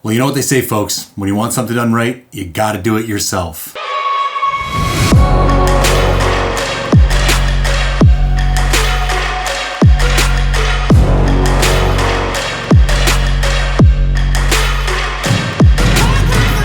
Well, you know what they say, folks. When you want something done right, you gotta do it yourself.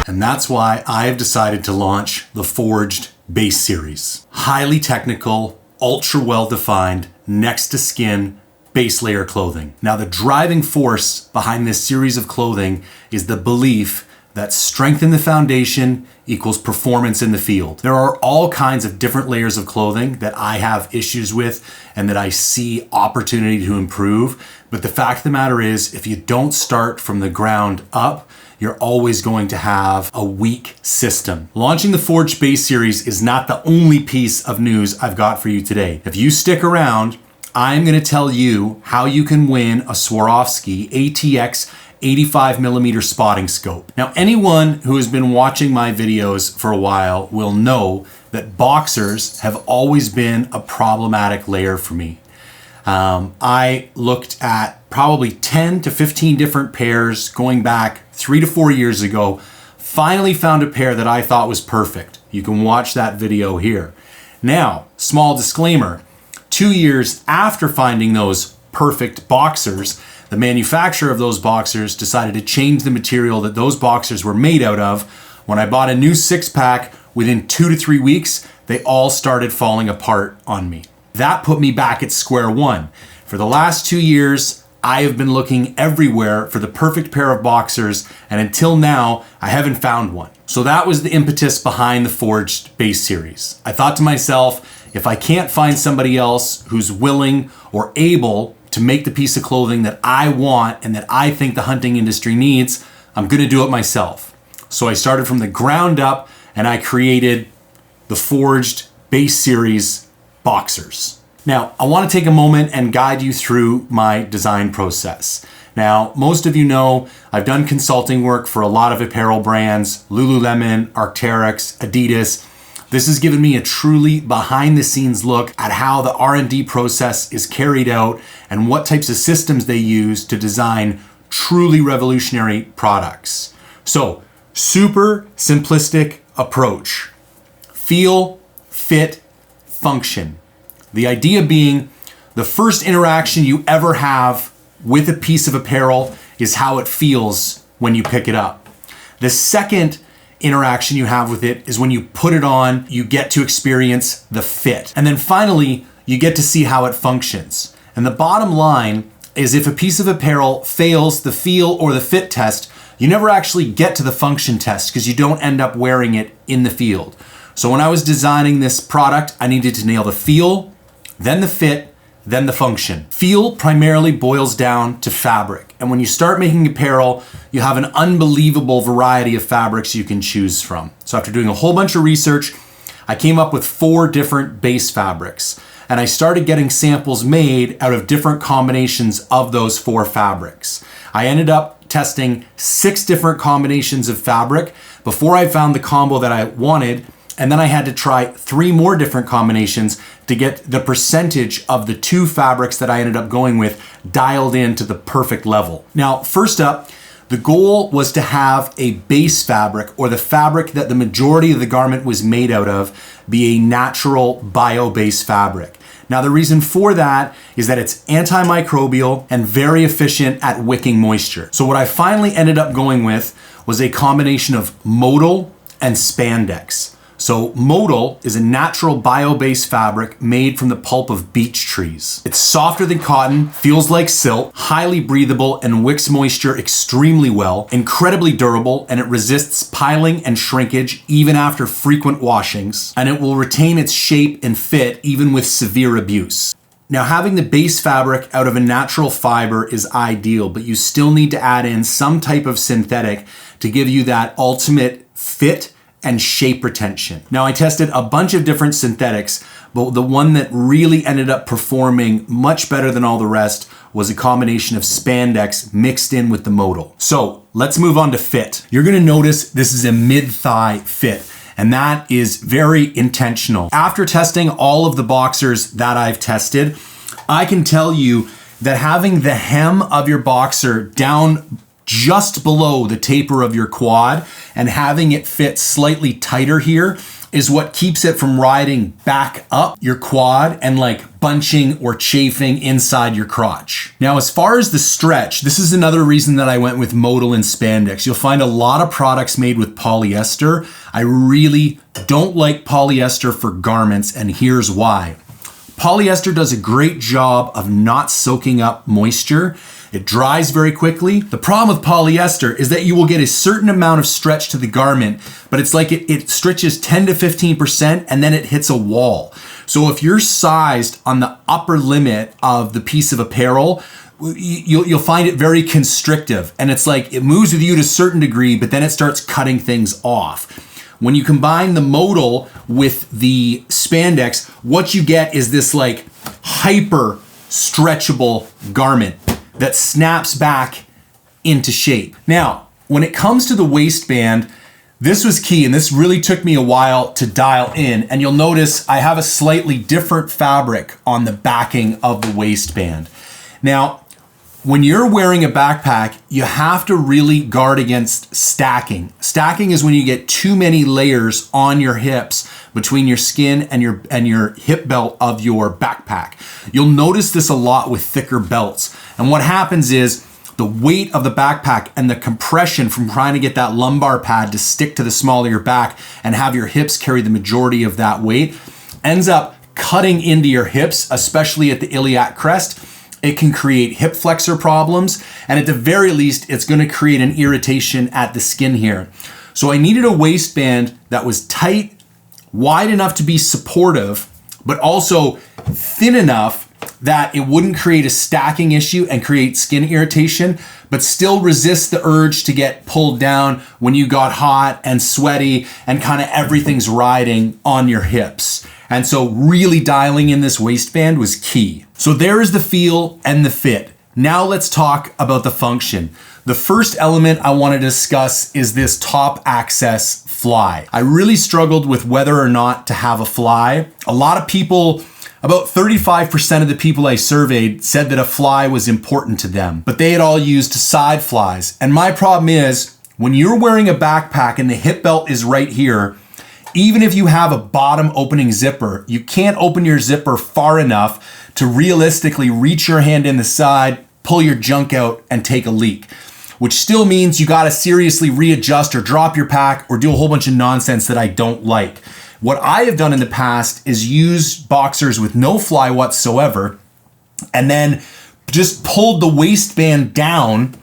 And that's why I have decided to launch the Forged Base Series. Highly technical, ultra well-defined, next to skin, base layer clothing. Now, the driving force behind this series of clothing is the belief that strength in the foundation equals performance in the field. There are all kinds of different layers of clothing that I have issues with and that I see opportunity to improve. But the fact of the matter is, if you don't start from the ground up, you're always going to have a weak system. Launching the Forged Base Series is not the only piece of news I've got for you today. If you stick around, I'm gonna tell you how you can win a Swarovski ATX 85mm spotting scope. Now, anyone who has been watching my videos for a while will know that boxers have always been a problematic layer for me. I looked at probably 10 to 15 different pairs going back 3 to 4 years ago, finally found a pair that I thought was perfect. You can watch that video here. Now, small disclaimer, 2 years after finding those perfect boxers, the manufacturer of those boxers decided to change the material that those boxers were made out of. When I bought a new 6-pack, within 2 to 3 weeks, they all started falling apart on me. That put me back at square one. For the last 2 years, I have been looking everywhere for the perfect pair of boxers, and until now, I haven't found one. So that was the impetus behind the Forged Base Series. I thought to myself, if I can't find somebody else who's willing or able to make the piece of clothing that I want and that I think the hunting industry needs, I'm gonna do it myself. So I started from the ground up and I created the Forged Base Series boxers. Now, I wanna take a moment and guide you through my design process. Now, most of you know I've done consulting work for a lot of apparel brands, Lululemon, Arc'teryx, Adidas. This has given me a truly behind the scenes look at how the R&D process is carried out and what types of systems they use to design truly revolutionary products. So, super simplistic approach. Feel, fit, function. The idea being the first interaction you ever have with a piece of apparel is how it feels when you pick it up. The second interaction you have with it is when you put it on, you get to experience the fit. And then finally, you get to see how it functions. And the bottom line is if a piece of apparel fails the feel or the fit test, you never actually get to the function test because you don't end up wearing it in the field. So when I was designing this product, I needed to nail the feel, then the fit, then the function. Feel primarily boils down to fabric. And when you start making apparel, you have an unbelievable variety of fabrics you can choose from. So after doing a whole bunch of research, I came up with 4 different base fabrics. And I started getting samples made out of different combinations of those 4 fabrics. I ended up testing 6 different combinations of fabric before I found the combo that I wanted. And then I had to try 3 more different combinations to get the percentage of the 2 fabrics that I ended up going with dialed in to the perfect level. Now, first up, the goal was to have a base fabric, or the fabric that the majority of the garment was made out of, be a natural bio-based fabric. Now, the reason for that is that it's antimicrobial and very efficient at wicking moisture. So what I finally ended up going with was a combination of Modal and Spandex. So Modal is a natural bio-based fabric made from the pulp of beech trees. It's softer than cotton, feels like silk, highly breathable, and wicks moisture extremely well, incredibly durable, and it resists piling and shrinkage even after frequent washings, and it will retain its shape and fit even with severe abuse. Now, having the base fabric out of a natural fiber is ideal, but you still need to add in some type of synthetic to give you that ultimate fit and shape retention. Now, I tested a bunch of different synthetics, but the one that really ended up performing much better than all the rest was a combination of spandex mixed in with the Modal. So let's move on to fit. You're gonna notice this is a mid-thigh fit, and that is very intentional. After testing all of the boxers that I've tested, I can tell you that having the hem of your boxer down just below the taper of your quad, and having it fit slightly tighter here is what keeps it from riding back up your quad and like bunching or chafing inside your crotch. Now, as far as the stretch, this is another reason that I went with Modal and Spandex. You'll find a lot of products made with polyester. I really don't like polyester for garments, and here's why. Polyester does a great job of not soaking up moisture. It dries very quickly. The problem with polyester is that you will get a certain amount of stretch to the garment, but it's like it stretches 10 to 15% and then it hits a wall. So if you're sized on the upper limit of the piece of apparel, you'll find it very constrictive, and it's like it moves with you to a certain degree, but then it starts cutting things off. When you combine the Modal with the Spandex, what you get is this like hyper stretchable garment that snaps back into shape. Now, when it comes to the waistband, this was key, and this really took me a while to dial in. And you'll notice I have a slightly different fabric on the backing of the waistband. Now, when you're wearing a backpack, you have to really guard against stacking. Stacking is when you get too many layers on your hips between your skin and your hip belt of your backpack. You'll notice this a lot with thicker belts. And what happens is the weight of the backpack and the compression from trying to get that lumbar pad to stick to the small of your back and have your hips carry the majority of that weight ends up cutting into your hips, especially at the iliac crest. It can create hip flexor problems, and at the very least, it's gonna create an irritation at the skin here. So I needed a waistband that was tight, wide enough to be supportive, but also thin enough that it wouldn't create a stacking issue and create skin irritation, but still resist the urge to get pulled down when you got hot and sweaty and kind of everything's riding on your hips. And so really dialing in this waistband was key. So there is the feel and the fit. Now let's talk about the function. The first element I want to discuss is this top access fly. I really struggled with whether or not to have a fly. A lot of people, about 35% of the people I surveyed said that a fly was important to them, but they had all used side flies. And my problem is, when you're wearing a backpack and the hip belt is right here, even if you have a bottom opening zipper, you can't open your zipper far enough to realistically reach your hand in the side, pull your junk out, and take a leak, which still means you gotta seriously readjust or drop your pack or do a whole bunch of nonsense that I don't like. What I have done in the past is use boxers with no fly whatsoever and then just pulled the waistband down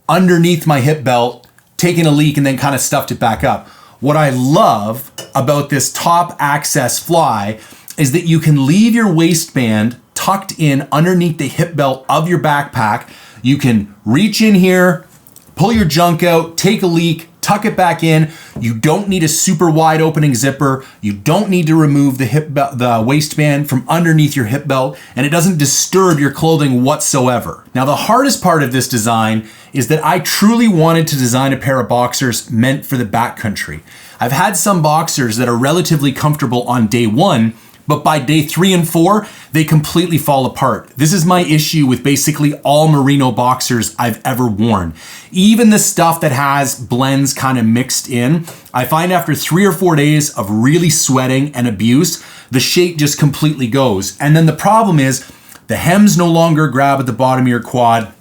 underneath my hip belt, taken a leak, and then kind of stuffed it back up. What I love about this top access fly is that you can leave your waistband tucked in underneath the hip belt of your backpack. You can reach in here, pull your junk out, take a leak, tuck it back in. You don't need a super wide opening zipper. You don't need to remove the hip belt, the waistband from underneath your hip belt, and it doesn't disturb your clothing whatsoever. Now, the hardest part of this design is that I truly wanted to design a pair of boxers meant for the backcountry. I've had some boxers that are relatively comfortable on day one, but by day 3 and 4, they completely fall apart. This is my issue with basically all merino boxers I've ever worn. Even the stuff that has blends kind of mixed in, I find after 3 or 4 days of really sweating and abuse, the shape just completely goes. And then the problem is the hems no longer grab at the bottom of your quad.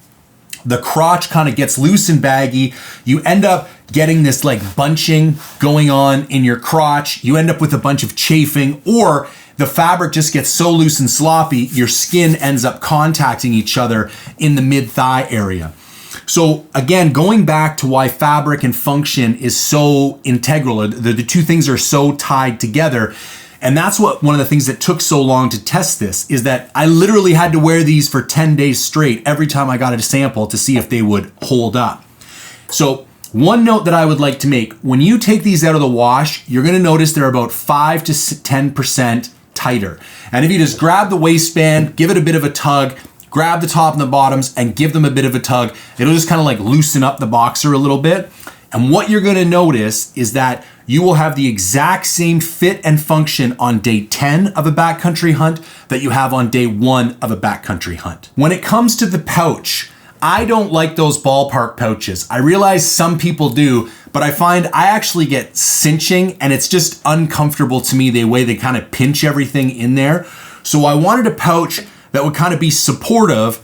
The crotch kind of gets loose and baggy. You end up getting this like bunching going on in your crotch. You end up with a bunch of chafing, or the fabric just gets so loose and sloppy, your skin ends up contacting each other in the mid-thigh area. So again, going back to why fabric and function is so integral, the two things are so tied together. And that's what one of the things that took so long to test this is that I literally had to wear these for 10 days straight every time I got a sample to see if they would hold up. So one note that I would like to make, when you take these out of the wash, you're gonna notice they're about 5 to 10% tighter. And if you just grab the waistband, give it a bit of a tug, grab the top and the bottoms and give them a bit of a tug, it'll just kind of like loosen up the boxer a little bit. And what you're gonna notice is that you will have the exact same fit and function on day 10 of a backcountry hunt that you have on day 1 of a backcountry hunt. When it comes to the pouch, I don't like those ballpark pouches. I realize some people do, but I find I actually get cinching and it's just uncomfortable to me the way they kind of pinch everything in there. So I wanted a pouch that would kind of be supportive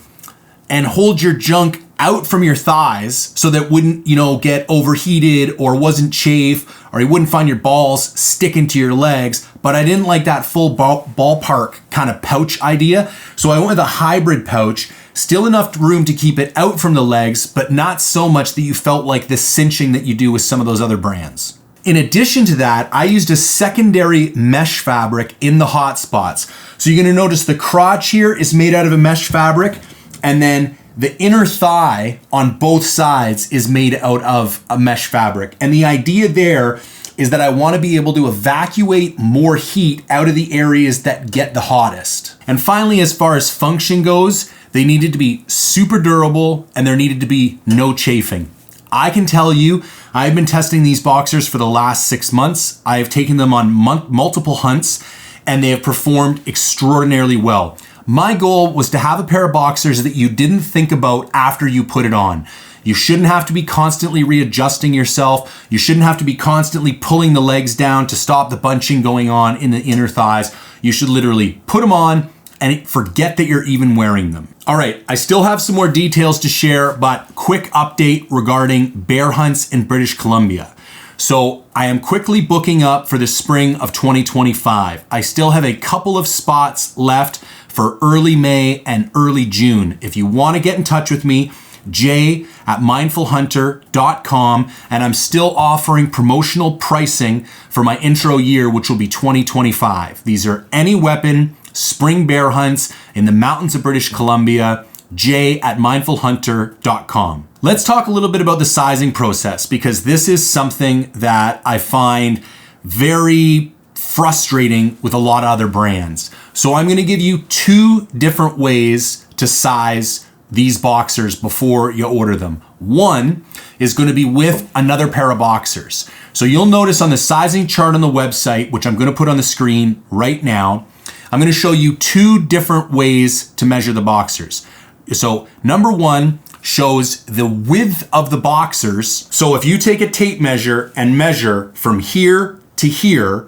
and hold your junk out from your thighs so that wouldn't, get overheated or wasn't chafe, or you wouldn't find your balls sticking to your legs. But I didn't like that full ballpark kind of pouch idea. So I went with a hybrid pouch, still enough room to keep it out from the legs, but not so much that you felt like the cinching that you do with some of those other brands. In addition to that, I used a secondary mesh fabric in the hot spots. So you're gonna notice the crotch here is made out of a mesh fabric, and then the inner thigh on both sides is made out of a mesh fabric. And the idea there is that I want to be able to evacuate more heat out of the areas that get the hottest. And finally, as far as function goes, they needed to be super durable and there needed to be no chafing. I can tell you, I've been testing these boxers for the last 6 months. I have taken them on multiple hunts and they have performed extraordinarily well. My goal was to have a pair of boxers that you didn't think about after you put it on. You shouldn't have to be constantly readjusting yourself. You shouldn't have to be constantly pulling the legs down to stop the bunching going on in the inner thighs. You should literally put them on and forget that you're even wearing them. All right, I still have some more details to share, but quick update regarding bear hunts in British Columbia. So I am quickly booking up for the spring of 2025. I still have a couple of spots left for early May and early June. If you want to get in touch with me, jay@mindfulhunter.com, and I'm still offering promotional pricing for my intro year, which will be 2025. These are any weapon spring bear hunts in the mountains of British Columbia, jay@mindfulhunter.com. Let's talk a little bit about the sizing process, because this is something that I find very frustrating with a lot of other brands. So I'm going to give you 2 different ways to size these boxers before you order them. One is going to be with another pair of boxers. So you'll notice on the sizing chart on the website, which I'm going to put on the screen right now, I'm going to show you 2 different ways to measure the boxers. So number 1 shows the width of the boxers. So if you take a tape measure and measure from here to here,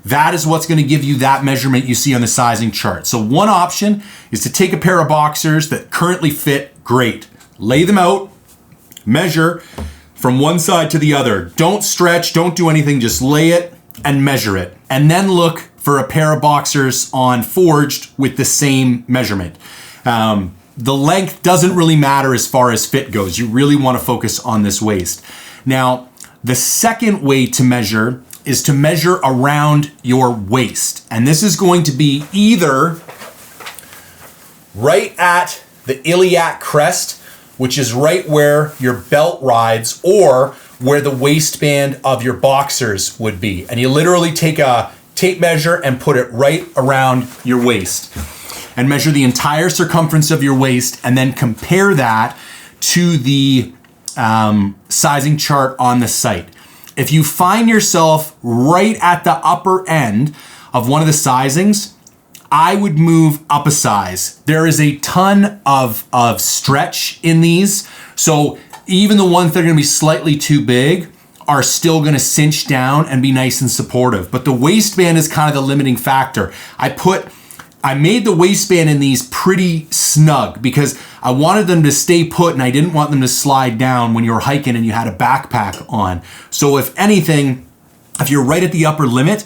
that is what's going to give you that measurement you see on the sizing chart. So one option is to take a pair of boxers that currently fit great, lay them out, measure from one side to the other. Don't stretch, don't do anything, just lay it and measure it. And then look for a pair of boxers on Forged with the same measurement. The length doesn't really matter as far as fit goes. You really want to focus on this waist. Now, the second way to measure is to measure around your waist. And this is going to be either right at the iliac crest, which is right where your belt rides, or where the waistband of your boxers would be. And you literally take a tape measure and put it right around your waist and measure the entire circumference of your waist, and then compare that to the sizing chart on the site. If you find yourself right at the upper end of one of the sizings, I would move up a size. There is a ton of stretch in these. So even the ones that are gonna be slightly too big are still gonna cinch down and be nice and supportive. But the waistband is kind of the limiting factor. I made the waistband in these pretty snug because I wanted them to stay put and I didn't want them to slide down when you were hiking and you had a backpack on. So if anything, if you're right at the upper limit,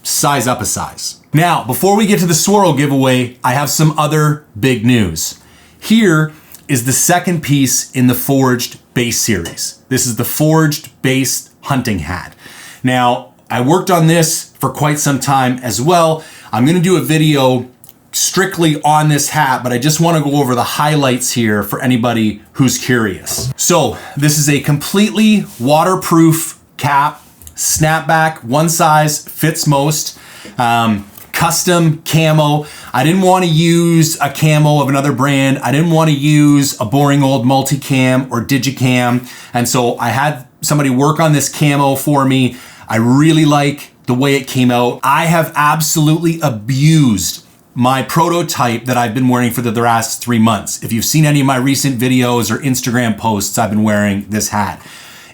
size up a size. Now, before we get to the Swirl giveaway, I have some other big news. Here is the second piece in the Forged base series. This is the Forged base hunting hat. Now, I worked on this for quite some time as well. I'm gonna do a video strictly on this hat, but I just want to go over the highlights here for anybody who's curious. So this is a completely waterproof cap, snapback, one size fits most, custom camo. I didn't want to use a camo of another brand. I didn't want to use a boring old multicam or digicam. And so I had somebody work on this camo for me. I really like the way it came out. I have absolutely abused my prototype that I've been wearing for the last 3 months. If you've seen any of my recent videos or Instagram posts, I've been wearing this hat.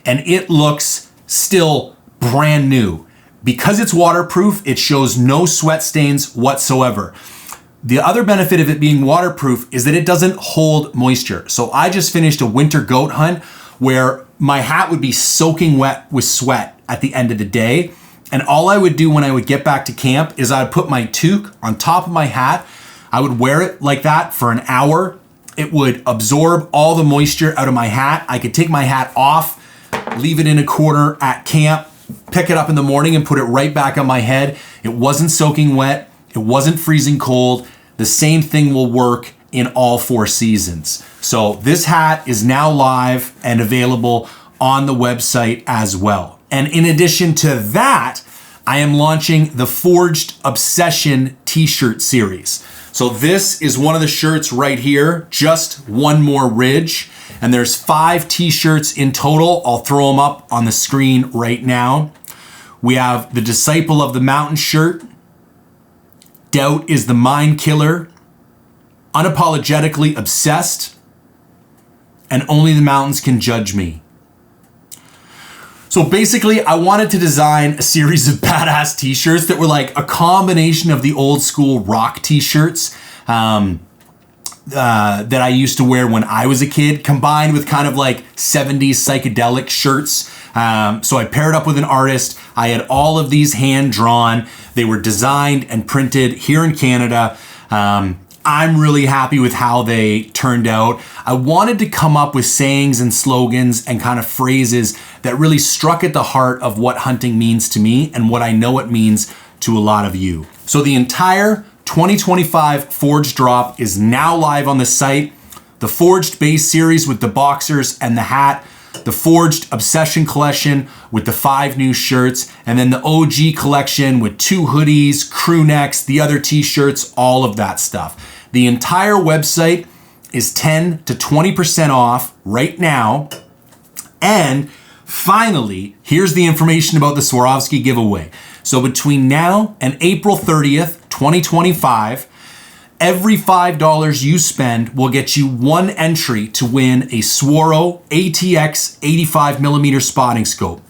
And it looks still brand new. Because it's waterproof, it shows no sweat stains whatsoever. The other benefit of it being waterproof is that it doesn't hold moisture. So I just finished a winter goat hunt where my hat would be soaking wet with sweat at the end of the day. And all I would do when I would get back to camp is I would put my toque on top of my hat. I would wear it like that for an hour. It would absorb all the moisture out of my hat. I could take my hat off, leave it in a corner at camp, pick it up in the morning and put it right back on my head. It wasn't soaking wet. It wasn't freezing cold. The same thing will work in all 4 seasons. So this hat is now live and available on the website as well. And in addition to that, I am launching the Forged Obsession t-shirt series. So this is one of the shirts right here, just one more ridge. And there's 5 t-shirts in total. I'll throw them up on the screen right now. We have the Disciple of the Mountain shirt. Doubt is the Mind Killer. Unapologetically Obsessed. And Only the Mountains Can Judge Me. So basically, I wanted to design a series of badass t-shirts that were like a combination of the old school rock t-shirts that I used to wear when I was a kid, combined with kind of like 70s psychedelic shirts. So I paired up with an artist. I had all of these hand drawn. They were designed and printed here in Canada. I'm really happy with how they turned out. I wanted to come up with sayings and slogans and kind of phrases that really struck at the heart of what hunting means to me and what I know it means to a lot of you. So the entire 2025 Forged drop is now live on the site. The Forged base series with the boxers and the hat, the Forged Obsession collection with the 5 new shirts, and then the OG collection with 2 hoodies, crew necks, the other t-shirts, all of that stuff. The entire website is 10 to 20% off right now. And finally, here's the information about the Swarovski giveaway. So between now and April 30th, 2025, every $5 you spend will get you 1 entry to win a Swarovski ATX 85mm spotting scope.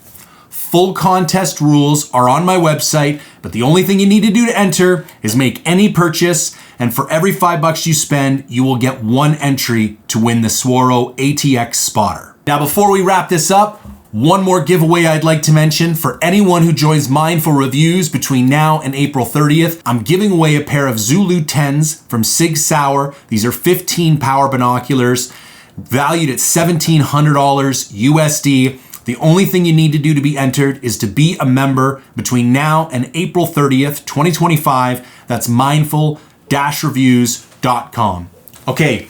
Full contest rules are on my website, but the only thing you need to do to enter is make any purchase, and for every $5 you spend, you will get 1 entry to win the Swarovski ATX spotter. Now, before we wrap this up, one more giveaway I'd like to mention. For anyone who joins Mindful Reviews between now and April 30th, I'm giving away a pair of Zulu 10s from Sig Sauer. These are 15 power binoculars, valued at $1,700 USD. The only thing you need to do to be entered is to be a member between now and April 30th, 2025. That's mindful-reviews.com. Okay,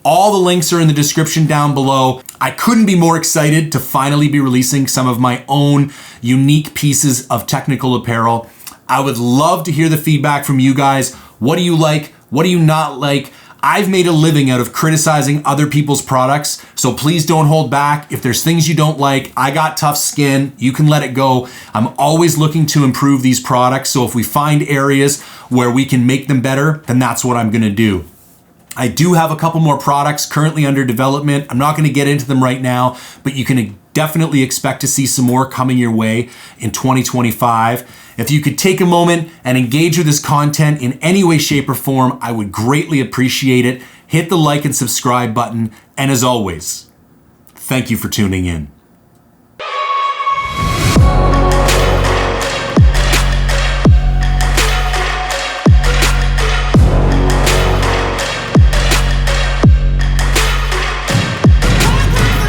all the links are in the description down below. I couldn't be more excited to finally be releasing some of my own unique pieces of technical apparel. I would love to hear the feedback from you guys. What do you like? What do you not like? I've made a living out of criticizing other people's products, so please don't hold back. If there's things you don't like, I got tough skin. You can let it go. I'm always looking to improve these products, so if we find areas where we can make them better, then that's what I'm gonna do. I do have a couple more products currently under development. I'm not gonna get into them right now, but you can definitely expect to see some more coming your way in 2025. If you could take a moment and engage with this content in any way, shape, or form, I would greatly appreciate it. Hit the like and subscribe button. And as always, thank you for tuning in.